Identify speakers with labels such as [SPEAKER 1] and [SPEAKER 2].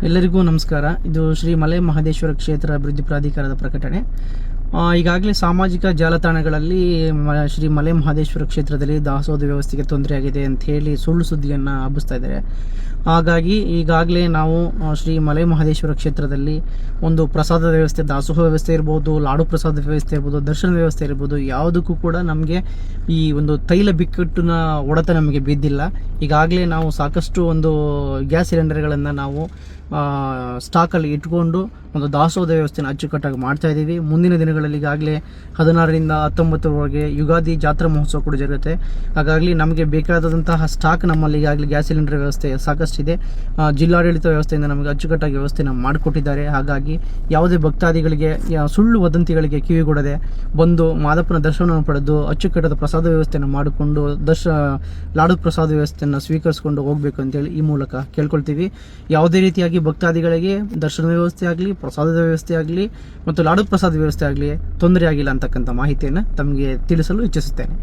[SPEAKER 1] ಎಲ್ಲರಿಗೂ ನಮಸ್ಕಾರ. ಇದು ಶ್ರೀ ಮಲೆ ಮಹದೇಶ್ವರ ಕ್ಷೇತ್ರ ಅಭಿವೃದ್ಧಿ ಪ್ರಾಧಿಕಾರದ ಪ್ರಕಟಣೆ. ಈಗಾಗಲೇ ಸಾಮಾಜಿಕ ಜಾಲತಾಣಗಳಲ್ಲಿ ಶ್ರೀ ಮಲೆ ಮಹದೇಶ್ವರ ಕ್ಷೇತ್ರದಲ್ಲಿ ದಾಸೋಹ ವ್ಯವಸ್ಥೆಗೆ ತೊಂದರೆಯಾಗಿದೆ ಅಂತ ಹೇಳಿ ಸುಳ್ಳು ಸುದ್ದಿಯನ್ನು ಹಬ್ಬಿಸ್ತಾ ಇದ್ದಾರೆ. ಹಾಗಾಗಿ ಈಗಾಗಲೇ ನಾವು ಶ್ರೀ ಮಲೆ ಮಹದೇಶ್ವರ ಕ್ಷೇತ್ರದಲ್ಲಿ ಒಂದು ಪ್ರಸಾದದ ವ್ಯವಸ್ಥೆ, ದಾಸೋಹ ವ್ಯವಸ್ಥೆ ಇರ್ಬೋದು, ಲಾಡು ಪ್ರಸಾದ ವ್ಯವಸ್ಥೆ ಇರ್ಬೋದು, ದರ್ಶನ ವ್ಯವಸ್ಥೆ ಇರ್ಬೋದು, ಯಾವುದಕ್ಕೂ ಕೂಡ ನಮಗೆ ಈ ಒಂದು ತೈಲ ಬಿಕ್ಕಟ್ಟಿನ ಹೊಡೆತ ನಮಗೆ ಬಿದ್ದಿಲ್ಲ. ಈಗಾಗಲೇ ನಾವು ಸಾಕಷ್ಟು ಒಂದು ಗ್ಯಾಸ್ ಸಿಲಿಂಡರ್ಗಳನ್ನು ನಾವು ಸ್ಟಾಕಲ್ಲಿ ಇಟ್ಕೊಂಡು ಒಂದು ದಾಸೋಹದ ವ್ಯವಸ್ಥೆನ ಅಚ್ಚುಕಟ್ಟಾಗಿ ಮಾಡ್ತಾ ಇದ್ದೀವಿ. ಮುಂದಿನ ದಿನಗಳಲ್ಲಿ ಈಗಾಗಲೇ 16ರಿಂದ 19ರವರೆಗೆ ಯುಗಾದಿ ಜಾತ್ರಾ ಮಹೋತ್ಸವ ಕೂಡ ಜರುಗುತ್ತೆ. ಹಾಗಾಗಿ ನಮಗೆ ಬೇಕಾದಂತಹ ಸ್ಟಾಕ್ ನಮ್ಮಲ್ಲಿ ಈಗಾಗಲೇ ಗ್ಯಾಸ್ ಸಿಲಿಂಡರ್ ವ್ಯವಸ್ಥೆ ಸಾಕಷ್ಟಿದೆ. ಜಿಲ್ಲಾಡಳಿತ ವ್ಯವಸ್ಥೆಯಿಂದ ನಮಗೆ ಅಚ್ಚುಕಟ್ಟಾಗಿ ವ್ಯವಸ್ಥೆನ ಮಾಡಿಕೊಟ್ಟಿದ್ದಾರೆ. ಹಾಗಾಗಿ ಯಾವುದೇ ಭಕ್ತಾದಿಗಳಿಗೆ ಸುಳ್ಳು ವದಂತಿಗಳಿಗೆ ಕಿವಿಗೊಡದೆ ಬಂದು ಮಾದಪ್ಪನ ದರ್ಶನವನ್ನು ಪಡೆದು ಅಚ್ಚುಕಟ್ಟಾದ ಪ್ರಸಾದ ವ್ಯವಸ್ಥೆಯನ್ನು ಮಾಡಿಕೊಂಡು ಲಾಡು ಪ್ರಸಾದ ವ್ಯವಸ್ಥೆಯನ್ನು ಸ್ವೀಕರಿಸಿಕೊಂಡು ಹೋಗಬೇಕು ಅಂತೇಳಿ ಈ ಮೂಲಕ ಕೇಳ್ಕೊಳ್ತೀವಿ. ಯಾವುದೇ ರೀತಿಯಾಗಿ ಭಕ್ತಾದಿಗಳಿಗೆ ದರ್ಶನ ವ್ಯವಸ್ಥೆ ಆಗಲಿ, ಪ್ರಸಾದದ ವ್ಯವಸ್ಥೆ ಆಗಲಿ ಮತ್ತು ಲಾಡು ಪ್ರಸಾದ ವ್ಯವಸ್ಥೆ ಆಗಲಿ ತೊಂದರೆ ಆಗಿಲ್ಲ ಅಂತಕ್ಕಂಥ ಮಾಹಿತಿಯನ್ನು ತಮಗೆ ತಿಳಿಸಲು ಇಚ್ಛಿಸುತ್ತೇನೆ.